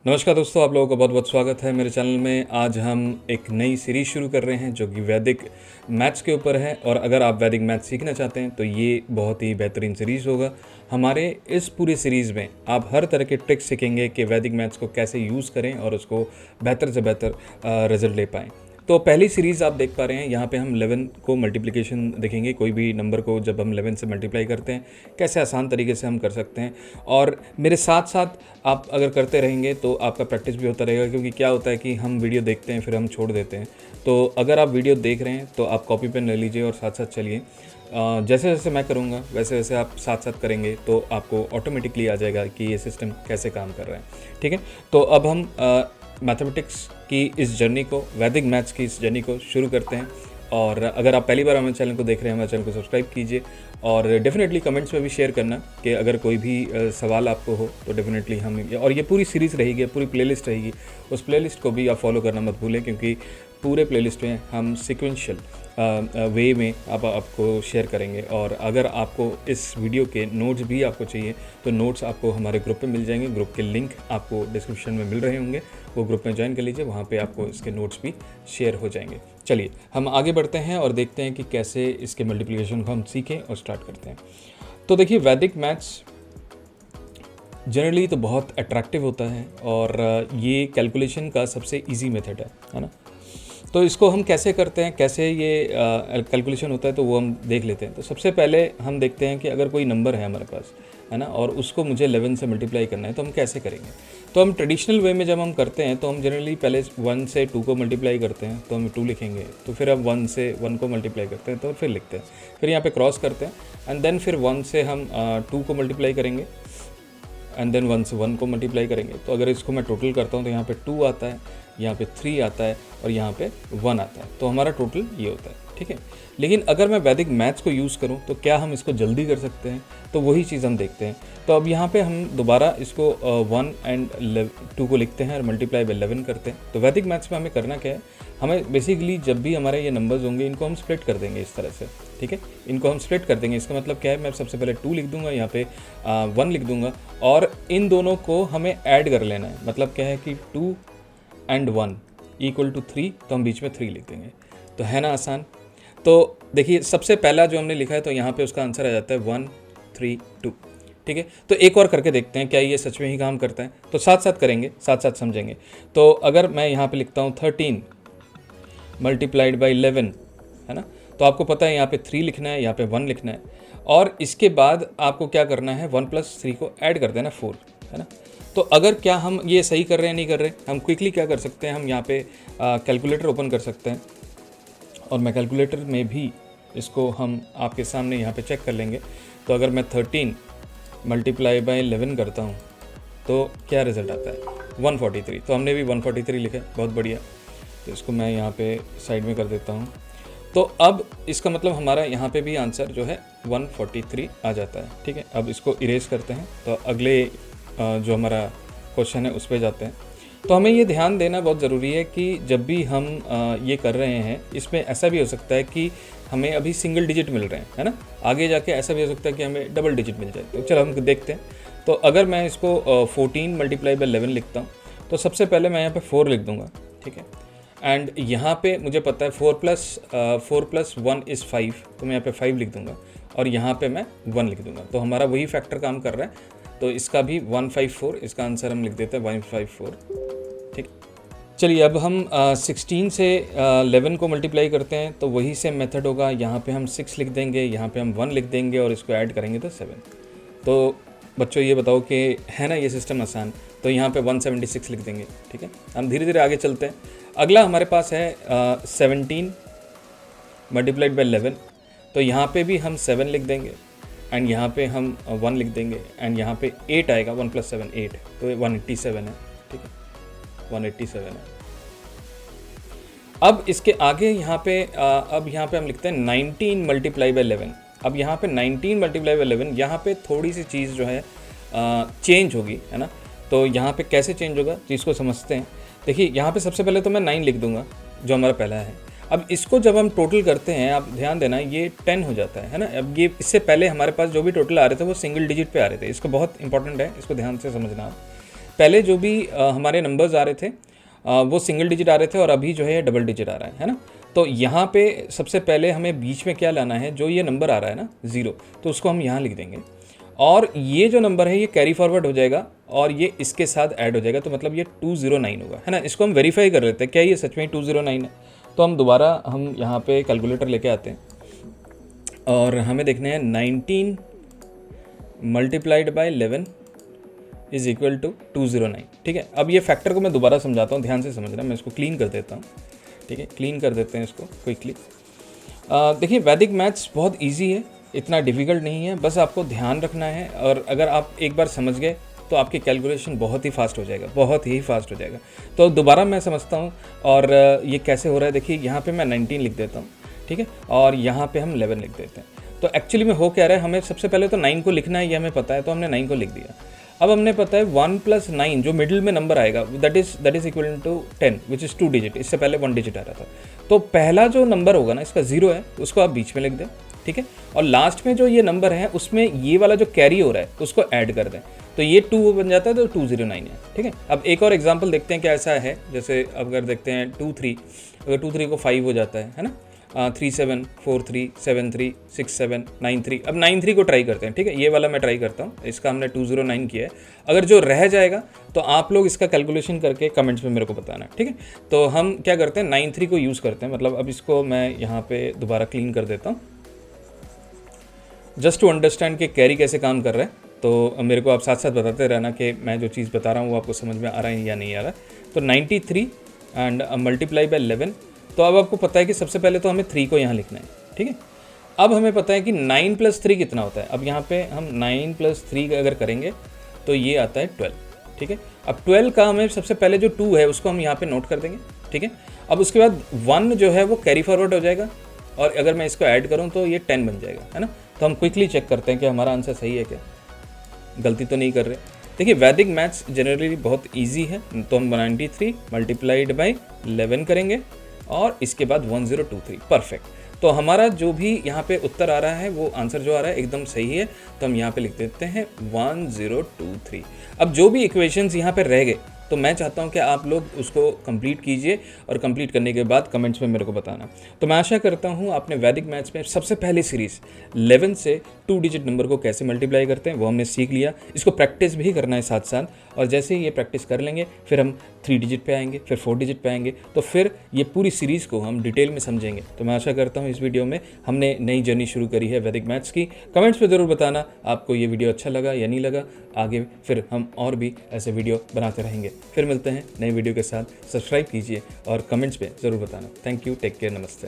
नमस्कार दोस्तों, आप लोगों का बहुत बहुत स्वागत है मेरे चैनल में। आज हम एक नई सीरीज़ शुरू कर रहे हैं जो कि वैदिक मैथ्स के ऊपर है। और अगर आप वैदिक मैथ्स सीखना चाहते हैं तो ये बहुत ही बेहतरीन सीरीज़ होगा। हमारे इस पूरे सीरीज़ में आप हर तरह के ट्रिक्स सीखेंगे कि वैदिक मैथ्स को कैसे यूज़ करें और उसको बेहतर से बेहतर रिजल्ट ले पाएँ। तो पहली सीरीज़ आप देख पा रहे हैं, यहाँ पे हम 11 को मल्टीप्लिकेशन देखेंगे। कोई भी नंबर को जब हम 11 से मल्टीप्लाई करते हैं कैसे आसान तरीके से हम कर सकते हैं। और मेरे साथ साथ आप अगर करते रहेंगे तो आपका प्रैक्टिस भी होता रहेगा, क्योंकि क्या होता है कि हम वीडियो देखते हैं फिर हम छोड़ देते हैं। तो अगर आप वीडियो देख रहे हैं तो आप कॉपी पेन ले लीजिए और साथ साथ चलिए। जैसे जैसे मैं करूँगा वैसे वैसे आप साथ साथ करेंगे तो आपको ऑटोमेटिकली आ जाएगा कि ये सिस्टम कैसे काम कर रहा है। ठीक है, तो अब हम मैथमेटिक्स की इस जर्नी को, वैदिक मैथ्स की इस जर्नी को शुरू करते हैं। और अगर आप पहली बार हमारे चैनल को देख रहे हैं, हमारे चैनल को सब्सक्राइब कीजिए और डेफिनेटली कमेंट्स में भी शेयर करना कि अगर कोई भी सवाल आपको हो तो डेफिनेटली हम, और ये पूरी सीरीज़ रहेगी, पूरी प्लेलिस्ट रहेगी, उस प्लेलिस्ट को भी आप फॉलो करना मत भूलें, क्योंकि पूरे प्लेलिस्ट में हम सिक्वेंशियल वे में आपको शेयर करेंगे। और अगर आपको इस वीडियो के नोट्स भी आपको चाहिए तो नोट्स आपको हमारे ग्रुप पे मिल जाएंगे। ग्रुप के लिंक आपको डिस्क्रिप्शन में मिल रहे होंगे, वो ग्रुप में ज्वाइन कर लीजिए, वहाँ पे आपको इसके नोट्स भी शेयर हो जाएंगे। चलिए हम आगे बढ़ते हैं और देखते हैं कि कैसे इसके मल्टीप्लिकेशन को हम सीखें और स्टार्ट करते हैं। तो देखिए, वैदिक मैथ्स जनरली तो बहुत अट्रैक्टिव होता है और ये कैलकुलेशन का सबसे ईजी मेथड है ना। तो इसको हम कैसे करते हैं, कैसे ये कैलकुलेशन होता है, तो वो हम देख लेते हैं। तो सबसे पहले हम देखते हैं कि अगर कोई नंबर है हमारे पास, है ना, और उसको मुझे 11 से मल्टीप्लाई करना है तो हम कैसे करेंगे। तो हम ट्रेडिशनल वे में जब हम करते हैं तो हम जनरली पहले 1 से 2 को मल्टीप्लाई करते हैं तो हम 2 लिखेंगे। तो फिर अब 1 से 1 को मल्टीप्लाई करते हैं तो फिर लिखते हैं, फिर यहाँ पे क्रॉस करते हैं एंड देन फिर 1 से हम 2 को मल्टीप्लाई करेंगे एंड देन 1 से 1 को मल्टीप्लाई करेंगे। तो अगर इसको मैं टोटल करता हूँ तो यहाँ पे 2 आता है, यहाँ पे 3 आता है और यहाँ पे 1 आता है। तो हमारा टोटल ये होता है, ठीक है। लेकिन अगर मैं वैदिक मैथ्स को यूज़ करूँ तो क्या हम इसको जल्दी कर सकते हैं, तो वही चीज़ हम देखते हैं। तो अब यहाँ पे हम दोबारा इसको 1 एंड 2 को लिखते हैं और मल्टीप्लाई बाई 11 करते हैं। तो वैदिक मैथ्स में हमें करना क्या है, हमें बेसिकली जब भी हमारे ये नंबर्स होंगे इनको हम स्प्लिट कर देंगे इस तरह से, ठीक है। इनको हम स्प्लिट कर देंगे, इसका मतलब क्या है, मैं सबसे पहले 2 लिख दूंगा, यहाँ पे 1 लिख दूंगा और इन दोनों को हमें ऐड कर लेना है। मतलब क्या है कि 2 एंड 1 इक्वल टू 3, तो हम बीच में 3 लिख देंगे। तो है ना आसान। तो देखिए, सबसे पहला जो हमने लिखा है तो यहाँ पे उसका आंसर आ जाता है 1 3 2, ठीक है। तो एक और करके देखते हैं क्या ये सच में ही काम करता है। तो साथ साथ करेंगे, साथ साथ समझेंगे। तो अगर मैं यहाँ पे लिखता हूँ 13 मल्टीप्लाइड बाई 11, है ना, तो आपको पता है यहाँ पे 3 लिखना है, यहाँ पे 1 लिखना है और इसके बाद आपको क्या करना है, 1 + 3 को ऐड कर देना 4, है ना। तो अगर क्या हम ये सही कर रहे हैं, नहीं कर रहे, हम क्विकली क्या कर सकते हैं, हम यहाँ पे कैलकुलेटर ओपन कर सकते हैं और मैं कैलकुलेटर में भी इसको हम आपके सामने यहाँ पे चेक कर लेंगे। तो अगर मैं 13 मल्टीप्लाई बाई 11 करता हूँ तो क्या रिज़ल्ट आता है, 143। तो हमने भी 143 लिखा है, बहुत बढ़िया। तो इसको मैं यहाँ पे साइड में कर देता हूँ। तो अब इसका मतलब हमारा यहाँ पे भी आंसर जो है 143 आ जाता है, ठीक है। अब इसको इरेज करते हैं तो अगले जो हमारा क्वेश्चन है उस पर जाते हैं। तो हमें ये ध्यान देना बहुत ज़रूरी है कि जब भी हम ये कर रहे हैं, इसमें ऐसा भी हो सकता है कि हमें अभी सिंगल डिजिट मिल रहे हैं, है ना, आगे जाके ऐसा भी हो सकता है कि हमें डबल डिजिट मिल जाए। तो चलो हम देखते हैं। तो अगर मैं इसको 14 मल्टीप्लाई बाई 11 लिखता हूँ तो सबसे पहले मैं यहाँ पे 4 लिख दूँगा, ठीक है। एंड यहाँ पे मुझे पता है 4 + 1 इज़ 5, तो मैं यहाँ पे 5 लिख दूँगा और यहाँ पे मैं 1 लिख दूँगा। तो हमारा वही फैक्टर काम कर रहा है। तो इसका भी 154, इसका आंसर हम लिख देते हैं 154, ठीक। चलिए अब हम 16 से 11 को मल्टीप्लाई करते हैं तो वही सेम मेथड होगा। यहाँ पे हम 6 लिख देंगे, यहाँ पे हम 1 लिख देंगे और इसको ऐड करेंगे तो 7। तो बच्चों ये बताओ कि है ना ये सिस्टम आसान। तो यहाँ पे 176 लिख देंगे, ठीक है। हम धीरे धीरे आगे चलते हैं। अगला हमारे पास है 17 मल्टीप्लाइड बाई 11। तो यहाँ पे भी हम 7 लिख देंगे एंड यहाँ पे हम 1 लिख देंगे एंड यहाँ पे 8 आएगा, 1 + 7 8, तो 187 है, ठीक है, 187 है। अब इसके आगे यहाँ पे अब यहाँ पे हम लिखते हैं 19 मल्टीप्लाई बाई 11। अब यहाँ पे 19 मल्टीप्लाई बाई 11, यहाँ पे थोड़ी सी चीज़ जो है चेंज होगी, है ना। तो यहाँ पे कैसे चेंज होगा चीज़ को समझते हैं। देखिए, यहाँ पे सबसे पहले तो मैं 9 लिख दूंगा जो हमारा पहला है। अब इसको जब हम टोटल करते हैं, आप ध्यान देना, ये 10 हो जाता है ना। अब ये इससे पहले हमारे पास जो भी टोटल आ रहे थे वो सिंगल डिजिट पे आ रहे थे। इसको बहुत इंपॉर्टेंट है, इसको ध्यान से समझना आप। पहले जो भी हमारे नंबर्स आ रहे थे वो सिंगल डिजिट आ रहे थे और अभी जो है डबल डिजिट आ रहा है ना। तो यहाँ पे सबसे पहले हमें बीच में क्या लाना है, जो ये नंबर आ रहा है ना 0, तो उसको हम यहाँ लिख देंगे और ये जो नंबर है ये कैरी फॉरवर्ड हो जाएगा और ये इसके साथ ऐड हो जाएगा, तो मतलब ये 209 होगा, है ना। इसको हम वेरीफाई कर लेते हैं क्या ये सच में 209 है। तो हम दोबारा हम यहाँ पे कैलकुलेटर लेके आते हैं और हमें देखने हैं 19 multiplied by 11 is equal to 209। ठीक है, अब ये फैक्टर को मैं दोबारा समझाता हूँ, ध्यान से समझना। मैं इसको क्लीन कर देता हूँ, ठीक है, क्लीन कर देते हैं इसको क्विकली। देखिए वैदिक मैथ्स बहुत इजी है, इतना डिफ़िकल्ट नहीं है, बस आपको ध्यान रखना है और अगर आप एक बार समझ गए तो आपकी कैलकुलेशन बहुत ही फास्ट हो जाएगा, बहुत ही फास्ट हो जाएगा। तो दोबारा मैं समझता हूँ और ये कैसे हो रहा है। देखिए यहाँ पे मैं 19 लिख देता हूँ, ठीक है, और यहाँ पे हम 11 लिख देते हैं। तो एक्चुअली में हो क्या रहा है, हमें सबसे पहले तो 9 को लिखना है, ये हमें पता है, तो हमने 9 को लिख दिया। अब हमने पता है 1 + 9 जो मिडिल में नंबर आएगा that is equal to 10 which is 2 digit. इससे पहले 1 डिजिट आ रहा था। तो पहला जो नंबर होगा ना इसका 0 है, उसको आप बीच में लिख दें, ठीक है, और लास्ट में जो ये नंबर है उसमें ये वाला जो कैरी हो रहा है उसको ऐड कर दें, तो ये 2 बन जाता है, तो 209 है। ठीक है, अब एक और एग्जाम्पल देखते हैं क्या ऐसा है। जैसे अगर देखते हैं 2 3, अगर 2 3 को 5 हो जाता है ना, 3 7 4 3 7 3 6 7 9 3। अब 9 3 को ट्राई करते हैं, ठीक है, ये वाला मैं ट्राई करता हूँ, इसका हमने 209 किया है। अगर जो रह जाएगा तो आप लोग इसका कैलकुलेशन करके कमेंट्स में मेरे को बताना है, ठीक है। तो हम क्या करते हैं 9 3 को यूज़ करते हैं, मतलब अब इसको मैं यहाँ पे दोबारा क्लीन कर देता हूँ जस्ट टू अंडरस्टैंड कि कैरी कैसे काम कर रहा है। तो मेरे को आप साथ साथ बताते रहना कि मैं जो चीज़ बता रहा हूँ वो आपको समझ में आ रहा है या नहीं आ रहा है। तो 93 एंड मल्टीप्लाई बाय 11। तो अब आपको पता है कि सबसे पहले तो हमें 3 को यहाँ लिखना है, ठीक है। अब हमें पता है कि 9 + 3 कितना होता है। अब यहाँ पे हम 9 + 3 अगर करेंगे तो ये आता है 12, ठीक है। अब 12 का हमें सबसे पहले जो 2 है उसको हम यहाँ पे नोट कर देंगे, ठीक है। अब उसके बाद 1 जो है वो कैरी फॉरवर्ड हो जाएगा और अगर मैं इसको ऐड करूँ तो ये 10 बन जाएगा, है ना। तो हम क्विकली चेक करते हैं कि हमारा आंसर सही है क्या, गलती तो नहीं कर रहे। देखिए वैदिक मैथ्स जनरली बहुत ईजी है। तो हम 93 मल्टीप्लाइड बाई 11 करेंगे और इसके बाद 1023, परफेक्ट। तो हमारा जो भी यहाँ पे उत्तर आ रहा है वो आंसर जो आ रहा है एकदम सही है। तो हम यहाँ पे लिख देते हैं 1023। अब जो भी इक्वेशंस यहाँ पे रह गए तो मैं चाहता हूँ कि आप लोग उसको कंप्लीट कीजिए और कंप्लीट करने के बाद कमेंट्स में मेरे को बताना। तो मैं आशा करता हूँ आपने वैदिक मैथ्स में सबसे पहले सीरीज़ 11 से 2 डिजिट नंबर को कैसे मल्टीप्लाई करते हैं वो हमने सीख लिया। इसको प्रैक्टिस भी करना है साथ साथ, और जैसे ही ये प्रैक्टिस कर लेंगे फिर हम 3 डिजिट पे आएंगे, फिर 4 डिजिट पे आएंगे, तो फिर ये पूरी सीरीज़ को हम डिटेल में समझेंगे। तो मैं आशा करता हूँ इस वीडियो में हमने नई जर्नी शुरू करी है वैदिक मैथ्स की। कमेंट्स में ज़रूर बताना आपको ये वीडियो अच्छा लगा या नहीं लगा। आगे फिर हम और भी ऐसे वीडियो बनाते रहेंगे। फिर मिलते हैं नए वीडियो के साथ। सब्सक्राइब कीजिए और कमेंट्स पे ज़रूर बताना। थैंक यू, टेक केयर, नमस्ते।